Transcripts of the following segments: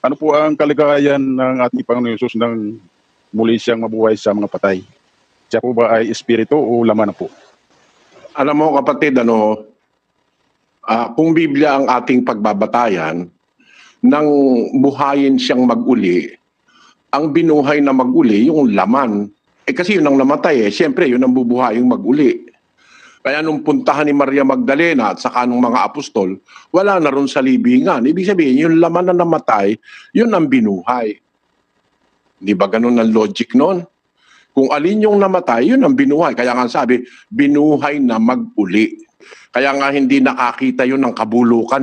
Ano po ang kalagayan ng ating Panginoon Hesus nang muli siyang mabuhay sa mga patay? Siya po ba ay espiritu o laman na po? Alam mo kapatid, kung Biblia ang ating pagbabatayan, nang buhayin siyang mag-uli, ang binuhay na mag-uli, yung laman. Kasi yun ang namatay siyempre yun ang bubuhaying mag-uli. Kaya nung puntahan ni Maria Magdalena at saka nung mga apostol, wala na ron sa libingan. Ibig sabihin, yung laman na namatay, yun ang binuhay. Di ba ganun ang logic nun? Kung alin yung namatay, yun ang binuhay. Kaya nga sabi, binuhay na mag-uli. Kaya nga hindi nakakita yun ng kabulukan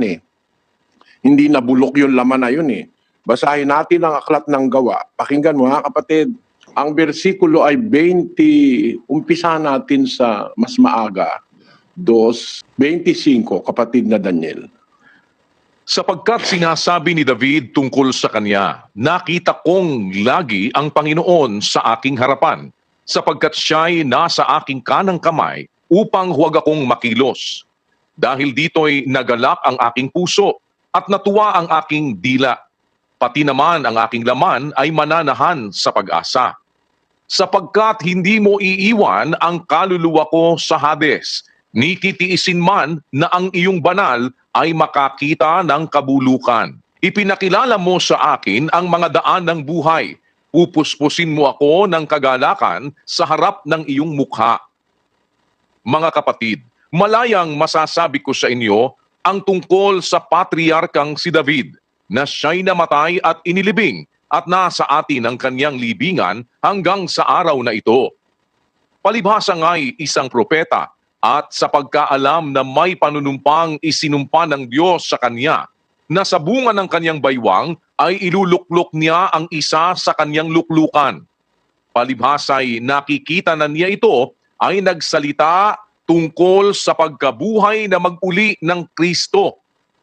Hindi nabulok yung laman na yun Basahin natin ang aklat ng Gawa. Pakinggan mo kapatid. Ang bersikulo ay 20, umpisa natin sa mas maaga. 2:25, kapatid na Daniel. Sapagkat sinasabi ni David tungkol sa kanya, nakita kong lagi ang Panginoon sa aking harapan, sapagkat siya'y nasa aking kanang kamay upang huwag akong makilos. Dahil dito'y nagalak ang aking puso at natuwa ang aking dila. Pati naman ang aking laman ay mananahan sa pag-asa. Sapagkat hindi mo iiwan ang kaluluwa ko sa Hades, ni titiisin man na ang iyong banal ay makakita ng kabulukan. Ipinakilala mo sa akin ang mga daan ng buhay. Pupuspusin mo ako ng kagalakan sa harap ng iyong mukha. Mga kapatid, malayang masasabi ko sa inyo ang tungkol sa patriarkang si David, na siya'y namatay at inilibing at nasa atin ang kanyang libingan hanggang sa araw na ito. Palibhasa nga'y isang propeta at sa pagkaalam na may panunumpang isinumpa ng Diyos sa kanya, na sa bunga ng kanyang baywang ay iluluklok niya ang isa sa kanyang luklukan. Palibhasa'y nakikita na niya ito ay nagsalita tungkol sa pagkabuhay na mag-uli ng Kristo,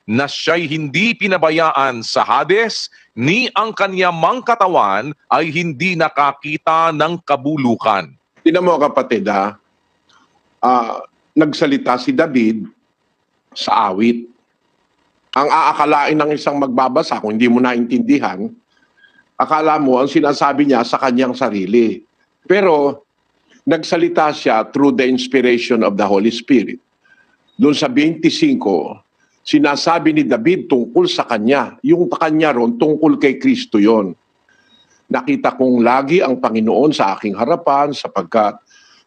na siya'y hindi pinabayaan sa Hades, ni ang kanyang katawan ay hindi nakakita ng kabulukan. Tingnan mo kapatid nagsalita si David sa awit. Ang aakalain ng isang magbabasa, kung hindi mo naintindihan, akala mo ang sinasabi niya sa kanyang sarili. Pero nagsalita siya through the inspiration of the Holy Spirit. Doon sa 25, sinasabi ni David tungkol sa kanya. Yung kanya ron, tungkol kay Kristo yon. Nakita kong lagi ang Panginoon sa aking harapan sapagkat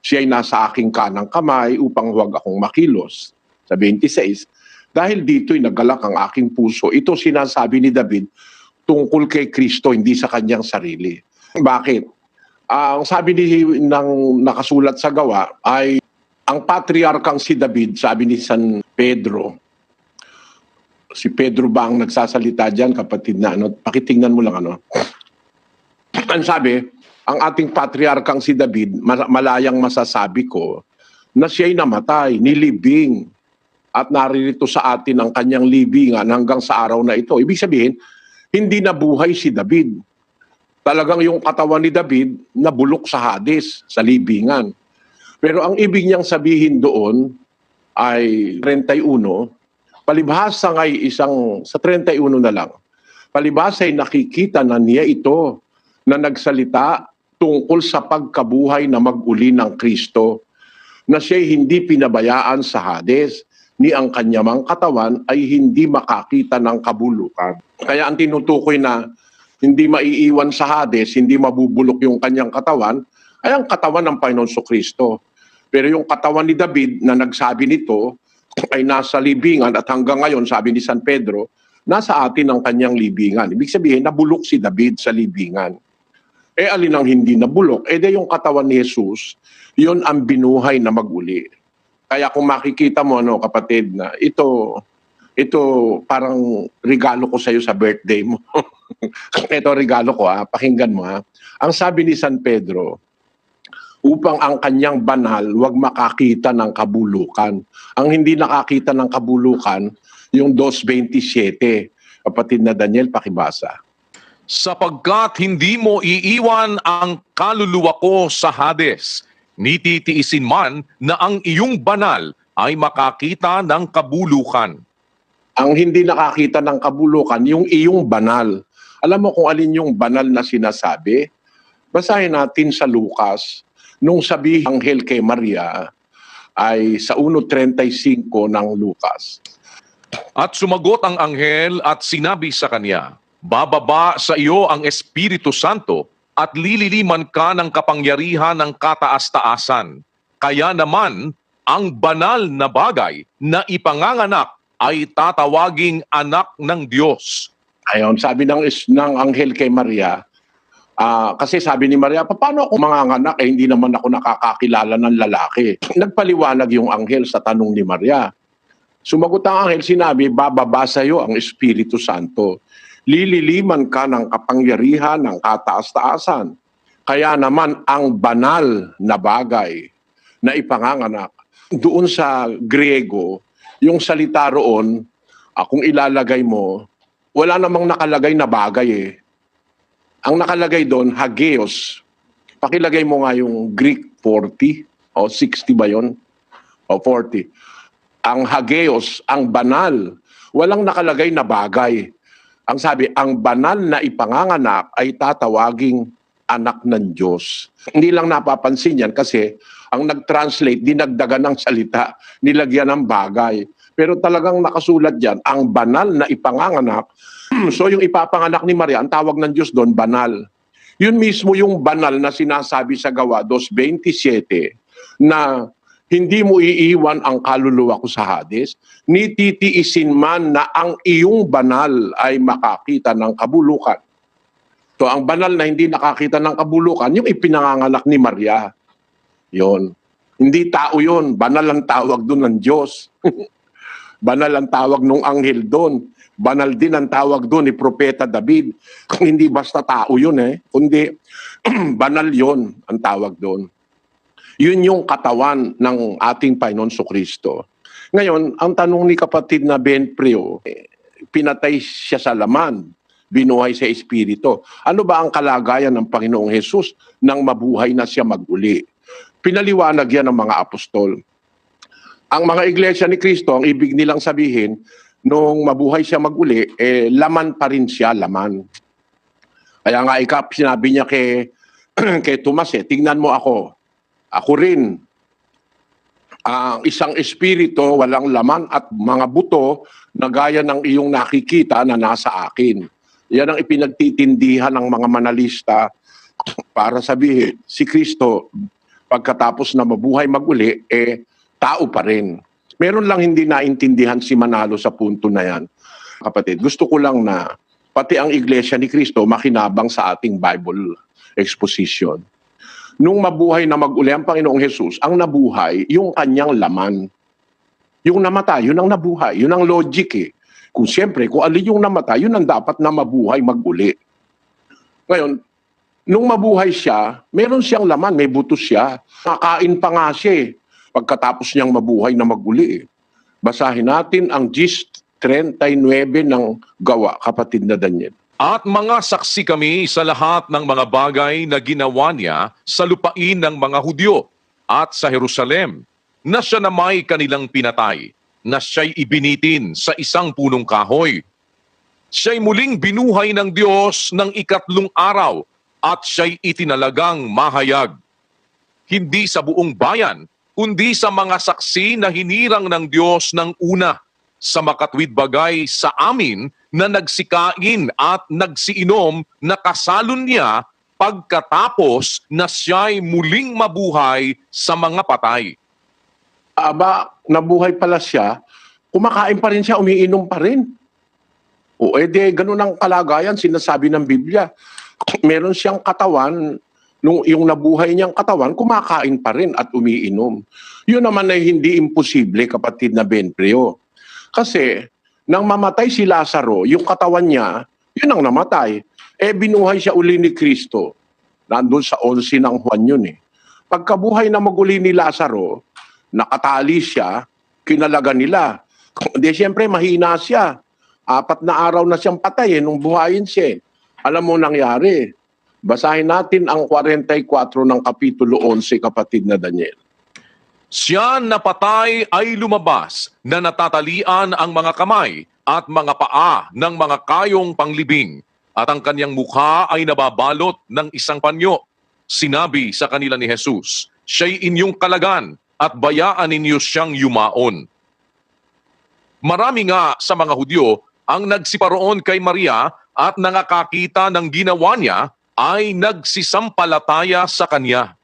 siya'y nasa aking kanang kamay upang huwag akong makilos. Sa 26, dahil dito'y nagalak ang aking puso. Ito sinasabi ni David tungkol kay Kristo, hindi sa kanyang sarili. Bakit? Ang sabi ng nakasulat sa Gawa ay ang patriarkang si David, sabi ni San Pedro. Si Pedro ba ang nagsasalita dyan, kapatid na pakitingnan mo lang Ang sabi, ang ating patriarkang si David, malayang masasabi ko, na siya'y namatay, nilibing, at naririto sa atin ang kanyang libingan hanggang sa araw na ito. Ibig sabihin, hindi nabuhay si David. Talagang yung katawan ni David nabulok sa Hades, sa libingan. Pero ang ibig niyang sabihin doon ay 31, palibhasa nga'y sa 31 na lang, palibhasa ay nakikita na niya ito na nagsalita tungkol sa pagkabuhay na mag-uli ng Kristo, na siya'y hindi pinabayaan sa Hades, ni ang kanyang katawan ay hindi makakita ng kabulukan. Kaya ang tinutukoy na hindi maiiwan sa Hades, hindi mabubulok yung kanyang katawan, ay ang katawan ng Panginoon Kristo. Pero yung katawan ni David na nagsabi nito ay nasa libingan, at hanggang ngayon, sabi ni San Pedro, nasa atin ang kanyang libingan. Ibig sabihin, nabulok si David sa libingan. Alin ang hindi nabulok? Yung katawan ni Jesus, yun ang binuhay na mag-uli. Kaya kung makikita mo, kapatid, na ito parang regalo ko sa iyo sa birthday mo. Ito regalo ko, pakinggan mo. Ang sabi ni San Pedro, upang ang kanyang banal wag makakita ng kabulukan. Ang hindi nakakita ng kabulukan, yung 2:27. Kapatid na Daniel, pakibasa. Sapagkat hindi mo iiwan ang kaluluwa ko sa Hades, ni titiisin man na ang iyong banal ay makakita ng kabulukan. Ang hindi nakakita ng kabulukan, yung iyong banal. Alam mo kung alin yung banal na sinasabi? Basahin natin sa Lucas, nung sabi ang anghel kay Maria ay sa 1:35 ng Lucas. At sumagot ang anghel at sinabi sa kanya, bababa sa iyo ang Espiritu Santo at lililiman ka ng kapangyarihan ng kataas-taasan. Kaya naman, ang banal na bagay na ipanganganak ay tatawaging anak ng Diyos. Ayon, sabi ng anghel kay Maria, kasi sabi ni Maria, paano ako manganganak? Hindi naman ako nakakakilala ng lalaki. Nagpaliwanag yung anghel sa tanong ni Maria. Sumagot ang anghel, sinabi, bababa sa iyo ang Espiritu Santo. Lililiman ka ng kapangyarihan ng kataas-taasan. Kaya naman ang banal na bagay na ipanganganak. Doon sa Griego, yung salita roon, kung ilalagay mo, wala namang nakalagay na bagay eh. Ang nakalagay doon, hageos. Pakilagay mo nga yung Greek 40 o 60 ba yun? O 40. Ang hageos, ang banal, walang nakalagay na bagay. Ang sabi, ang banal na ipanganganak ay tatawaging anak ng Diyos. Hindi lang napapansin yan kasi ang nag-translate, dinagdagan ng salita, nilagyan ng bagay. Pero talagang nakasulat dyan, ang banal na ipanganganak. So yung ipapanganak ni Maria, ang tawag ng Diyos doon, banal. Yun mismo yung banal na sinasabi sa Gawa 2:27 na hindi mo iiwan ang kaluluwa ko sa Hades, ni titiisin man na ang iyong banal ay makakita ng kabulukan. So ang banal na hindi nakakita ng kabulukan, yung ipinanganganak ni Maria. Yon. Hindi tao yon, banal ang tawag doon ng Diyos. Banal ang tawag nung anghel doon. Banal din ang tawag doon ni Propeta David. Hindi basta tao yun kundi banal yon ang tawag doon. Yun yung katawan ng ating Panginoon Kristo. Ngayon, ang tanong ni kapatid na Ben Prio, pinatay siya sa laman, binuhay sa Espiritu. Ano ba ang kalagayan ng Panginoong Hesus nang mabuhay na siya mag-uli? Pinaliwanag yan ng mga apostol. Ang mga iglesia ni Kristo, ang ibig nilang sabihin, nung mabuhay siya mag-uli, laman pa rin siya, laman. Kaya nga sinabi niya kay Tomas, tingnan mo ako. Ako rin, ang isang espiritu, walang laman at mga buto na gaya ng iyong nakikita na nasa akin. Yan ang ipinagtitindihan ng mga manalista para sabihin, si Kristo, pagkatapos na mabuhay mag-uli, tao pa rin. Meron lang hindi naintindihan si Manalo sa punto na yan. Kapatid, gusto ko lang na pati ang Iglesia ni Kristo makinabang sa ating Bible exposition. Nung mabuhay na mag-uli ang Panginoong Hesus, ang nabuhay, yung kanyang laman. Yung namatay, yun ang nabuhay. Yun ang logic Kung siyempre, kung alin yung namatay, yun ang dapat na mabuhay mag-uli. Ngayon, nung mabuhay siya, meron siyang laman, may buto siya. Nakain pa nga siya pagkatapos niyang mabuhay na mag-uli. Basahin natin ang Gis 39 ng Gawa, kapatid na Daniel. At mga saksi kami sa lahat ng mga bagay na ginawa niya sa lupain ng mga Hudyo at sa Jerusalem, na siya na may kanilang pinatay, na siya'y ibinitin sa isang punong kahoy. Siya'y muling binuhay ng Diyos ng 3 araw at siya'y itinalagang mahayag. Hindi sa buong bayan, kundi sa mga saksi na hinirang ng Diyos ng una, sa makatwid bagay sa amin na nagsikain at nagsiinom na kasalon niya pagkatapos na siya'y muling mabuhay sa mga patay. Nabuhay pala siya, kumakain pa rin siya, umiinom pa rin. O ganun ang kalagayan, sinasabi ng Biblia. Meron siyang katawan, yung nabuhay niyang katawan, kumakain pa rin at umiinom. Yun naman ay hindi imposible, kapatid na Ben Prio. Kasi, nang mamatay si Lazaro, yung katawan niya, yun ang namatay. Binuhay siya uli ni Kristo. Nandun sa 11 ng Juan yun Pagkabuhay na maguli ni Lazaro, nakatali siya, kinalaga nila. Siyempre, mahina siya. 4 na araw na siyang patay nung buhayin siya. Alam mo nangyari. Basahin natin ang 44 ng Kapitulo 11, kapatid na Daniel. Siya na patay ay lumabas, na natatalian ang mga kamay at mga paa ng mga kayong panglibing. at ang kanyang mukha ay nababalot ng isang panyo. Sinabi sa kanila ni Jesus, siya'y inyong kalagan at bayaan ninyo siyang yumaon. Marami nga sa mga Hudyo ang nagsiparoon kay Maria at nangakakita ng ginawa niya ay nagsisampalataya sa kanya.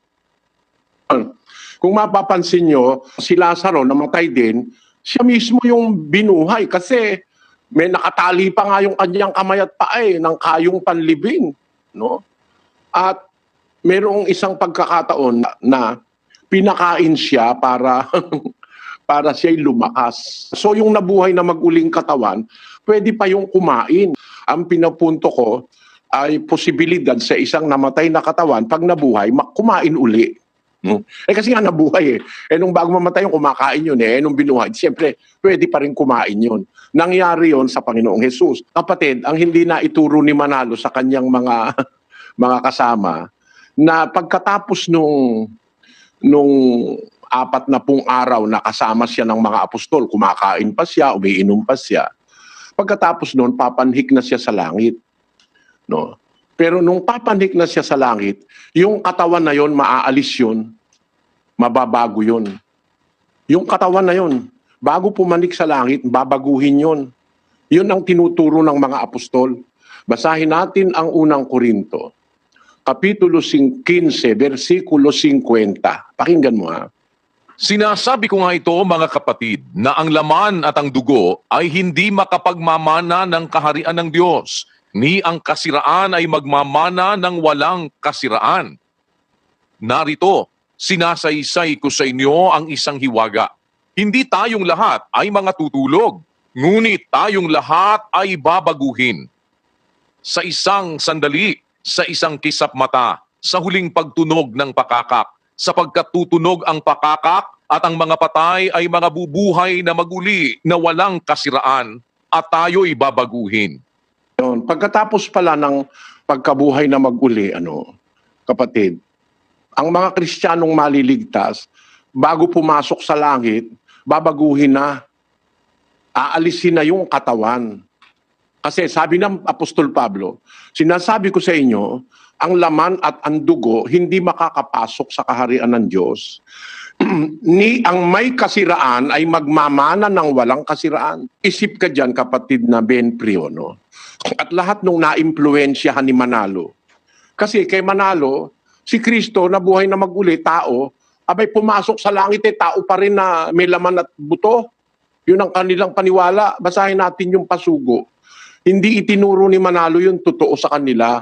Kung mapapansin nyo, si Lazaro namatay din, siya mismo yung binuhay kasi may nakatali pa nga yung kanyang kamay at paa ng kayong panlibing. No? At mayroong isang pagkakataon na pinakain siya para para siya'y lumakas. So yung nabuhay na mag-uling katawan, pwede pa yung kumain. Ang pinapunto ko ay posibilidad sa isang namatay na katawan, pag nabuhay, kumain uli. Kasi nga nabuhay nung bago mamatay yung kumakain yun nung binuhay, siyempre pwede pa rin kumain yun. Nangyari yon sa Panginoong Jesus. Kapatid, ang hindi na ituro ni Manalo sa kanyang mga mga kasama, na pagkatapos nung 40 araw na kasama siya ng mga apostol, kumakain pa siya, umiinom pa siya. Pagkatapos noon, papanhik na siya sa langit. No? Pero nung papanhik na siya sa langit, yung katawan na yon, maaalis yun, mababago yun. Yung katawan na yon, bago pumanik sa langit, babaguhin yun. Yun ang tinuturo ng mga apostol. Basahin natin ang unang Korinto, Kapitulo 15, versikulo 50. Pakinggan mo ha. Sinasabi ko nga ito, mga kapatid, na ang laman at ang dugo ay hindi makapagmamana ng kaharian ng Diyos, ni ang kasiraan ay magmamana ng walang kasiraan. Narito, sinasaysay ko sa inyo ang isang hiwaga. Hindi tayong lahat ay mga tutulog, ngunit tayong lahat ay babaguhin. Sa isang sandali, sa isang kisap mata, sa huling pagtunog ng pakakak, sapagkat tutunog ang pakakak at ang mga patay ay mga bubuhay na maguli na walang kasiraan at tayo'y babaguhin. Yun. Pagkatapos pala ng pagkabuhay na mag-uli, kapatid, ang mga Kristiyanong maliligtas, bago pumasok sa langit, babaguhin na, aalisin na yung katawan. Kasi sabi ng Apostol Pablo, sinasabi ko sa inyo, ang laman at ang dugo hindi makakapasok sa kaharian ng Diyos. Ni ang may kasiraan ay magmamana ng walang kasiraan. Isip ka dyan, kapatid na Ben Prio, no? At lahat nung naimpluwensyahan ni Manalo. Kasi kay Manalo, si Kristo na buhay na mag-uli, tao, abay pumasok sa langit tao pa rin na may laman at buto. Yun ang kanilang paniwala. Basahin natin yung pasugo. Hindi itinuro ni Manalo yung totoo sa kanila.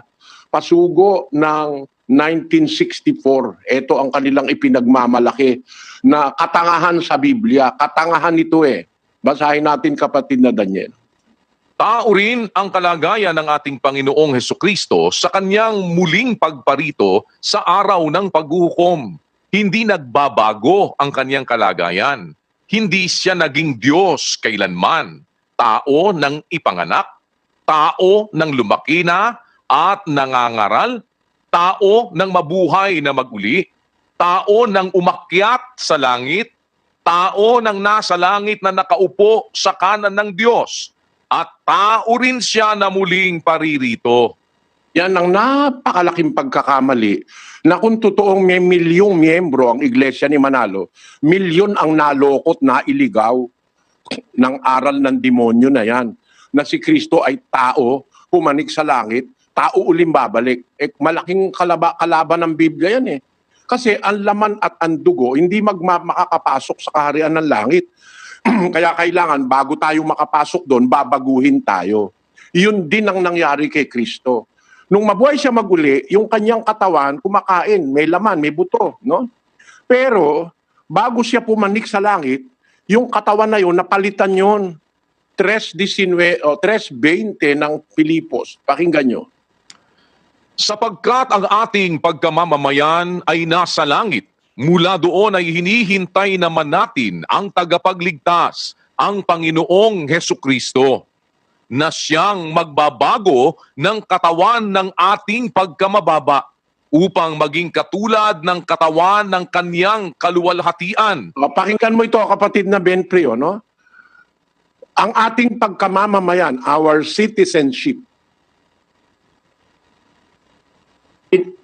Pasugo ng 1964. Ito ang kanilang ipinagmamalaki na katangahan sa Biblia. Katangahan ito Basahin natin, kapatid na Daniel. Tao rin ang kalagayan ng ating Panginoong Hesukristo sa kanyang muling pagparito sa araw ng paghuhukom. Hindi nagbabago ang kanyang kalagayan. Hindi siya naging Diyos kailanman. Tao ng ipanganak, tao ng lumaki na at nangangaral, tao ng mabuhay na maguli, tao ng umakyat sa langit, tao ng nasa langit na nakaupo sa kanan ng Diyos, at tao rin siya na muling paririto. Yan ang napakalaking pagkakamali na kung totoong may milyong miyembro ang Iglesia ni Manalo, milyon ang nalokot na iligaw ng aral ng demonyo na yan. Na si Kristo ay tao, pumanik sa langit, tao uling babalik. Malaking kalaban ng Biblia yan Kasi ang laman at ang dugo, hindi makakapasok sa kaharian ng langit. Kaya kailangan, bago tayo makapasok doon, babaguhin tayo. Yun din ang nangyari kay Kristo. Nung mabuhay siya maguli, yung kanyang katawan, kumakain, may laman, may buto. No? Pero, bago siya pumanik sa langit, yung katawan na yun, napalitan yun. 3:19 o 3:20 ng Pilipos. Pakinggan nyo. Sapagkat ang ating pagkamamamayan ay nasa langit, mula doon ay hinihintay naman natin ang tagapagligtas, ang Panginoong Hesukristo, na siyang magbabago ng katawan ng ating pagkamababa upang maging katulad ng katawan ng kanyang kaluwalhatian. Pakinggan mo ito, kapatid na Ben Prio, no? Ang ating pagkamamamayan, our citizenship,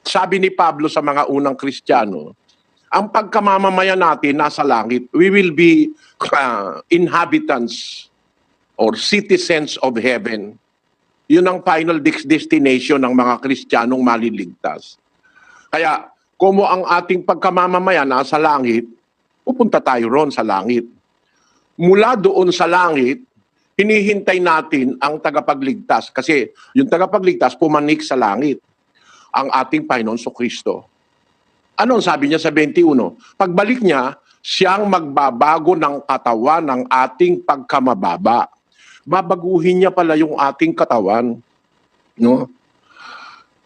Sabi ni Pablo sa mga unang Kristiyano, ang pagkamamamayan natin nasa langit, we will be inhabitants or citizens of heaven. Yun ang final destination ng mga Kristiyanong maliligtas. Kaya, kung ang ating pagkamamamayan nasa langit, pupunta tayo ron sa langit. Mula doon sa langit, hinihintay natin ang tagapagligtas. Kasi yung tagapagligtas pumanik sa langit, ang ating Panginoon Kristo. Ano ang sabi niya sa 21? Pagbalik niya, siyang magbabago ng katawan ng ating pagkamababa. Babaguhin niya pala yung ating katawan, no?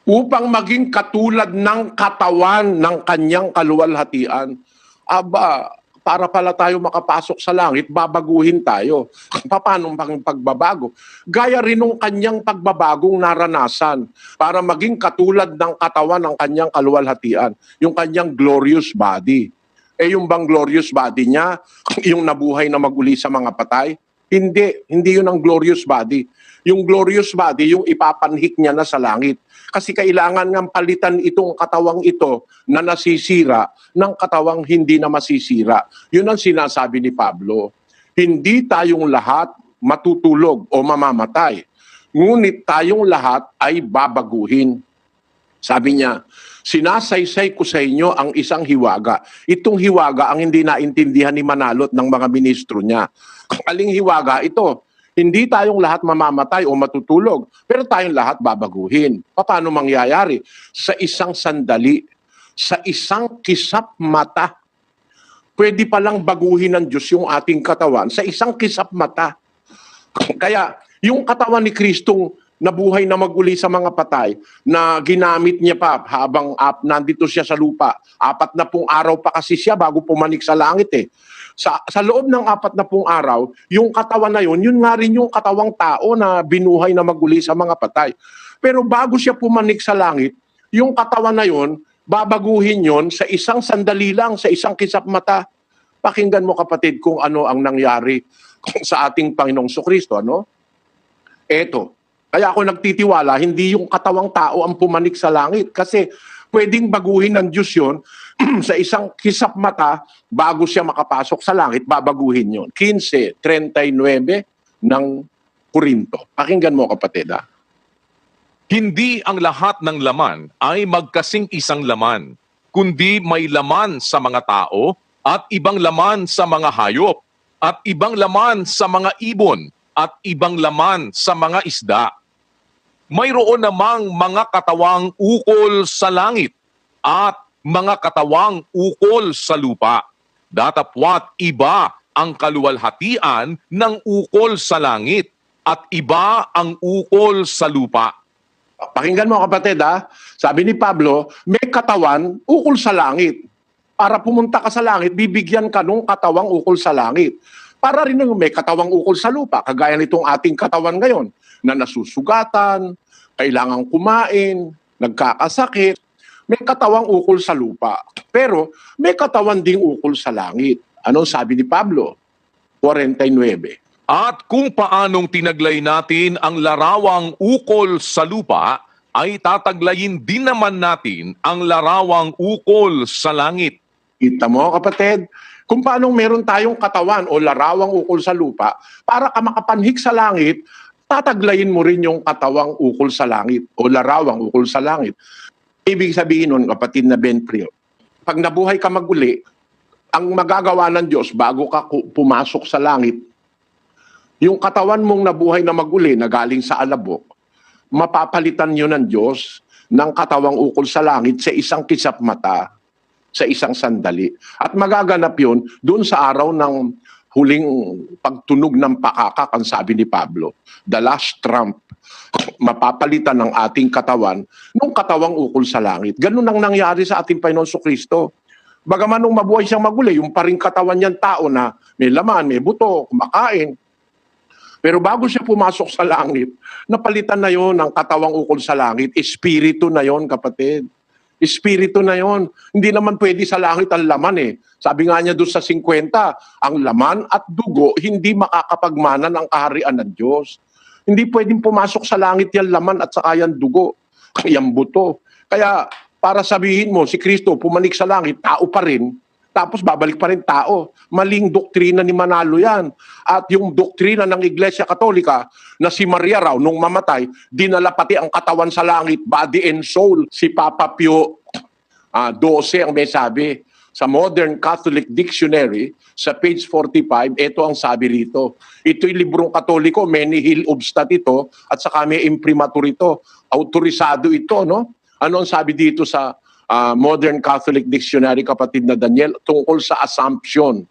Upang maging katulad ng katawan ng kanyang kaluwalhatian. Aba, para pala tayo makapasok sa langit, babaguhin tayo. Paano pang pagbabago? Gaya rin ng kanyang pagbabagong naranasan para maging katulad ng katawan ng kanyang kaluwalhatian, yung kanyang glorious body. Yung bang glorious body niya, yung nabuhay na maguli sa mga patay? Hindi yun ang glorious body. Yung glorious body, yung ipapanhik niya na sa langit. Kasi kailangan ng palitan itong katawang ito na nasisira ng katawang hindi na masisira. Yun ang sinasabi ni Pablo. Hindi tayong lahat matutulog o mamamatay. Ngunit tayong lahat ay babaguhin. Sabi niya, sinasaysay ko sa inyo ang isang hiwaga. Itong hiwaga ang hindi naintindihan ni Manalot ng mga ministro niya. Aling hiwaga ito? Hindi tayong lahat mamamatay o matutulog, pero tayong lahat babaguhin. Paano mangyayari? Sa isang sandali, sa isang kisap mata. Pwede palang baguhin ng Diyos yung ating katawan sa isang kisap mata. Kaya yung katawan ni Kristong nabuhay na maguli sa mga patay, na ginamit niya pa habang nandito siya sa lupa. 40 araw pa kasi siya bago pumanik sa langit eh. Sa loob ng 40 araw, yung katawan na yun nga rin yung katawang tao na binuhay na maguli sa mga patay. Pero bago siya pumanik sa langit, yung katawan na yun, babaguhin yun sa isang sandali lang, sa isang kisap mata. Pakinggan mo kapatid kung ano ang nangyari sa ating Panginoong Kristo, ano? Eto, kaya ako nagtitiwala, hindi yung katawang tao ang pumanik sa langit kasi pwedeng baguhin ng Diyos yun sa isang kisap mata bago siya makapasok sa langit, babaguhin yun. 15:39 ng Korinto. Pakinggan mo kapatid ha. Hindi ang lahat ng laman ay magkasing isang laman, kundi may laman sa mga tao at ibang laman sa mga hayop at ibang laman sa mga ibon at ibang laman sa mga isda. Mayroon namang mga katawang ukol sa langit at mga katawang ukol sa lupa. Datapwat iba ang kaluwalhatian ng ukol sa langit at iba ang ukol sa lupa. Pakinggan mo kapatid ha. Sabi ni Pablo, may katawan ukol sa langit. Para pumunta ka sa langit, bibigyan ka nung katawang ukol sa langit. Para rin may katawang ukol sa lupa, kagaya nitong ating katawan ngayon, na nasusugatan, kailangang kumain, nagkakasakit. May katawang ukol sa lupa. Pero may katawan ding ukol sa langit. Anong sabi ni Pablo? 49. At kung paanong tinaglay natin ang larawang ukol sa lupa, ay tataglayin din naman natin ang larawang ukol sa langit. Kita mo kapatid? Kung paanong meron tayong katawan o larawang ukol sa lupa, para ka makapanhik sa langit, tataglayin mo rin yung katawang ukol sa langit o larawang ukol sa langit. Ibig sabihin nun, kapatid na Benprio, pag nabuhay ka maguli, ang magagawa ng Diyos bago ka pumasok sa langit, yung katawan mong nabuhay na maguli na galing sa alabok, mapapalitan nyo ng Diyos ng katawang ukol sa langit sa isang kisap mata, sa isang sandali. At magaganap yun doon sa araw ng huling pagtunog ng pakakak, ang sabi ni Pablo, the last trump. Mapapalitan ng ating katawan nung katawang ukol sa langit. Ganun ang nangyari sa ating Panginoon Kristo. Bagaman nung mabuhay siyang maguli, yung paring katawan niyang tao na may laman, may buto, kumakain. Pero bago siya pumasok sa langit, napalitan na yon ng katawang ukol sa langit. Espiritu na yon kapatid. Espiritu na yon. Hindi naman pwede sa langit ang laman eh. Sabi nga niya doon sa 50, ang laman at dugo hindi makakapagmana ng kaharian ng Diyos. Hindi pwedeng pumasok sa langit yung laman at saka yung dugo, yung buto. Kaya para sabihin mo, si Kristo pumanik sa langit, tao pa rin, tapos babalik pa rin tao. Maling doktrina ni Manalo yan. At yung doktrina ng Iglesia Katolika na si Maria raw, nung mamatay, dinala pati ang katawan sa langit, body and soul. Si Papa Pio 12 ang may sabi. Sa Modern Catholic Dictionary, sa page 45, ito ang sabi rito. Ito'y librong katoliko, many hill obstat ito, at saka may imprimatur ito. Autorisado ito, no? Ano ang sabi dito sa Modern Catholic Dictionary, kapatid na Daniel, tungkol sa assumption?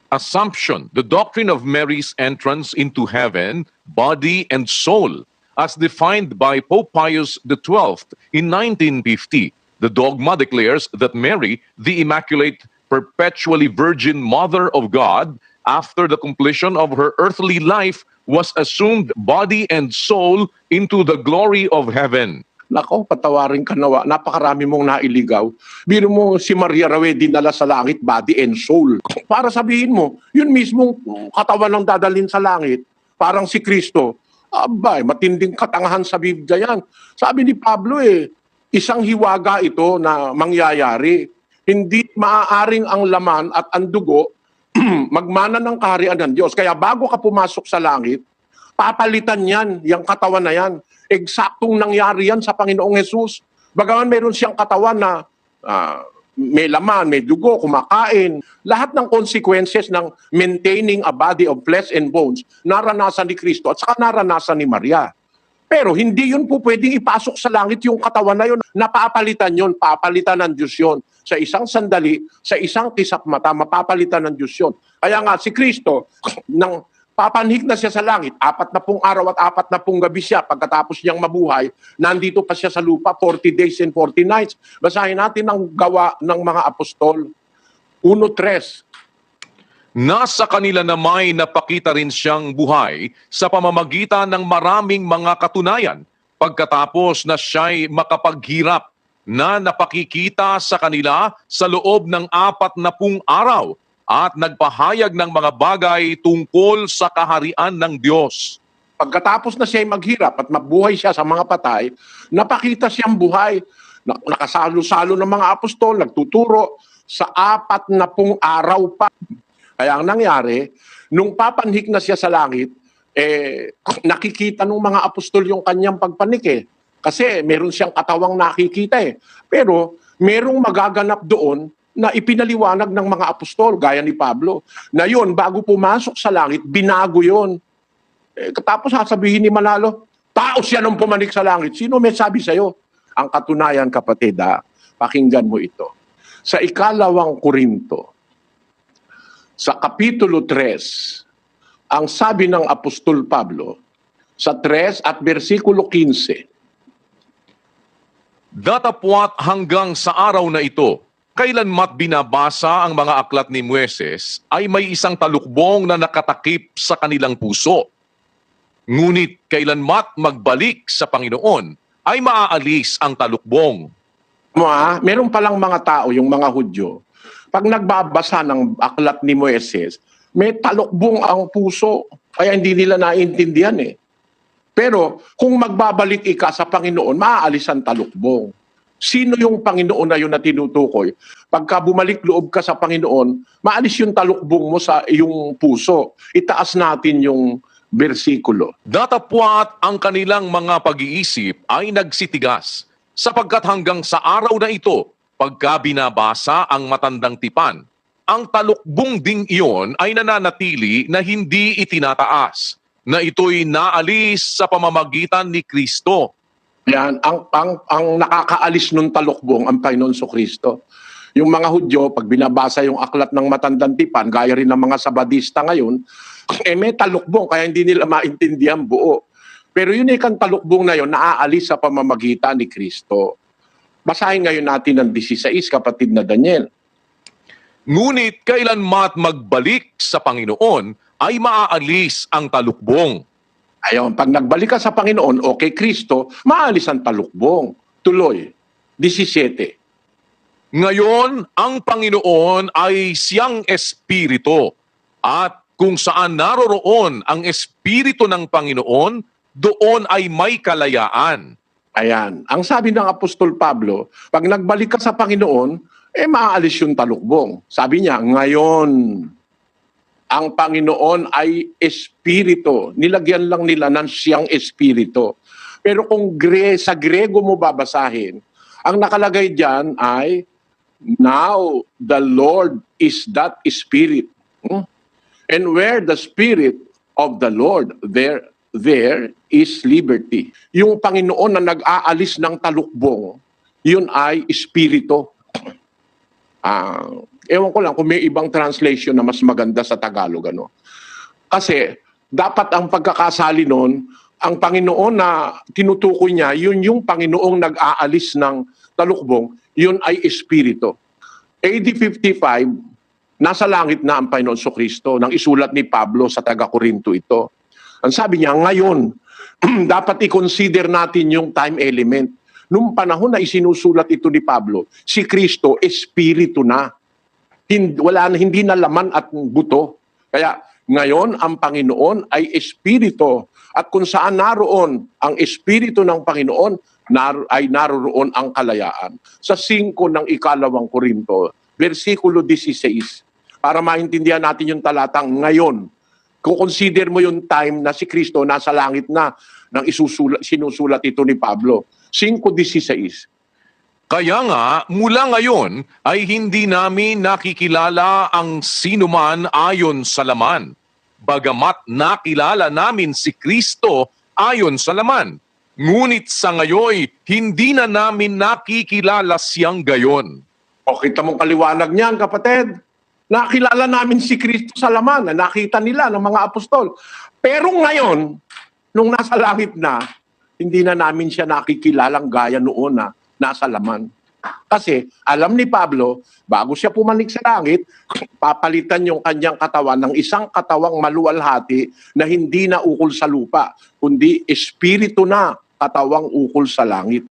Assumption, the doctrine of Mary's entrance into heaven, body and soul, as defined by Pope Pius XII in 1950. The dogma declares that Mary, the Immaculate, perpetually Virgin Mother of God, after the completion of her earthly life, was assumed body and soul into the glory of heaven. Nako, patawarin ka nawa. Napakarami mong nailigaw. Biro mo si Maria raw dinala sa langit, body and soul. Para sabihin mo, yun mismong katawan ng dadalhin sa langit, parang si Kristo. Abay, matinding katangahan sa Biblia yan. Sabi ni Pablo isang hiwaga ito na mangyayari. Hindi maaaring ang laman at ang dugo magmana ng kaharian ng Diyos. Kaya bago ka pumasok sa langit, papalitan yan, yung katawan na yan. Eksaktong nangyari yan sa Panginoong Jesus. Bagaman meron siyang katawan na may laman, may dugo, kumakain. Lahat ng consequences ng maintaining a body of flesh and bones, naranasan ni Kristo at saka naranasan ni Maria. Pero hindi yun po pwedeng ipasok sa langit yung katawan na yun. Napapalitan yun, papalitan ng Diyos yun. Sa isang sandali, sa isang kisap mata, mapapalitan ng Diyos yun. Kaya nga si Kristo, nang papanhik na siya sa langit, 40 araw at 40 gabi siya, pagkatapos niyang mabuhay, nandito pa siya sa lupa, 40 days and 40 nights. Basahin natin ang gawa ng mga apostol. 1:3. Nasa kanila na may napakita rin siyang buhay sa pamamagitan ng maraming mga katunayan pagkatapos na siya'y makapaghirap na napakikita sa kanila sa loob ng 40 araw at nagpahayag ng mga bagay tungkol sa kaharian ng Diyos. Pagkatapos na siya'y maghirap at mabuhay siya sa mga patay, napakita siyang buhay. Nakasalo-salo ng mga apostol, nagtuturo sa 40 araw pa. Kaya ang nangyari, nung papanhik na siya sa langit, nakikita ng mga apostol yung kanyang pagpanik Kasi meron siyang katawang nakikita Pero merong magaganap doon na ipinaliwanag ng mga apostol, gaya ni Pablo, na yun, bago pumasok sa langit, binago yun. Tapos sasabihin ni Manalo, tao siya nung pumanik sa langit. Sino may sabi sa'yo? Ang katunayan, kapatid, pakinggan mo ito. Sa 2 Korinto, sa Kapitulo 3, ang sabi ng Apostol Pablo, sa 3 at versikulo 15, Datapwat hanggang sa araw na ito, kailanmat binabasa ang mga aklat ni Moises, ay may isang talukbong na nakatakip sa kanilang puso. Ngunit kailanmat magbalik sa Panginoon, ay maaalis ang talukbong. Meron palang mga tao, yung mga Hudyo, pag nagbabasa ng aklat ni Moises, may talukbong ang puso, kaya hindi nila naiintindihan Pero kung magbabalik ka sa Panginoon, maaalis ang talukbong. Sino yung Panginoon na yun na tinutukoy? Pagka bumalik loob ka sa Panginoon, maalis yung talukbong mo sa iyong puso. Itaas natin yung bersikulo. Datapwat ang kanilang mga pag-iisip ay nagsitigas, sapagkat hanggang sa araw na ito, pagka binabasa ang matandang tipan, ang talukbong ding iyon ay nananatili na hindi itinataas, na ito'y naalis sa pamamagitan ni Kristo. Yan, ang nakakaalis ng talukbong ang Panginoon Kristo. Yung mga Hudyo, pag binabasa yung aklat ng matandang tipan, gaya rin ng mga Sabadista ngayon, may talukbong, kaya hindi nila maintindihan buo. Pero yun kang talukbong na yun, naaalis sa pamamagitan ni Kristo. Basahin ngayon natin ang 16, kapatid na Daniel. Ngunit kailanmat magbalik sa Panginoon, ay maaalis ang talukbong. Ayun, pag nagbalik ka sa Panginoon o kay Kristo, maalis ang talukbong. Tuloy, 17. Ngayon, ang Panginoon ay siyang Espiritu, at kung saan naroroon ang Espiritu ng Panginoon, doon ay may kalayaan. Ayan. Ang sabi ng Apostol Pablo, pag nagbalik ka sa Panginoon, maaalis yung talukbong. Sabi niya, ngayon, ang Panginoon ay Espiritu. Nilagyan lang nila ng siyang Espiritu. Pero kung sa Grego mo babasahin, ang nakalagay diyan ay, now the Lord is that Spirit. And where the Spirit of the Lord, there is liberty. Yung Panginoon na nag-aalis ng talukbong, yun ay Espiritu. Ewan ko lang kung may ibang translation na mas maganda sa Tagalog. Kasi dapat ang pagkakasali nun, ang Panginoon na tinutukoy niya, yun yung Panginoong nag-aalis ng talukbong, yun ay Espiritu. AD 55, nasa langit na ang Panginoon Kristo nang isulat ni Pablo sa taga-Korinto ito. Ang sabi niya, ngayon, dapat i-consider natin yung time element. Noong panahon na isinusulat ito ni Pablo, si Kristo, Espiritu na. Hindi na laman at buto. Kaya ngayon, ang Panginoon ay Espiritu. At kung saan naroon ang Espiritu ng Panginoon, ay naroon ang kalayaan. Sa 5 ng 2 Korinto, versikulo 16, para maintindihan natin yung talatang ngayon, kung consider mo yung time na si Kristo nasa langit na nang sinusulat ito ni Pablo. 5:16. Kaya nga, mula ngayon ay hindi namin nakikilala ang sinuman ayon sa laman, bagamat nakilala namin si Kristo ayon sa laman. Ngunit sa ngayon, hindi na namin nakikilala siyang gayon. O kita mong kaliwanag niyan, kapatid. Nakilala namin si Kristo sa laman, na nakita nila ng mga apostol. Pero ngayon, nung nasa langit na, hindi na namin siya nakikilalang gaya noon na nasa laman. Kasi alam ni Pablo, bago siya pumanik sa langit, papalitan yung kanyang katawan ng isang katawang maluwalhati na hindi na ukol sa lupa, kundi espiritu na katawang ukol sa langit.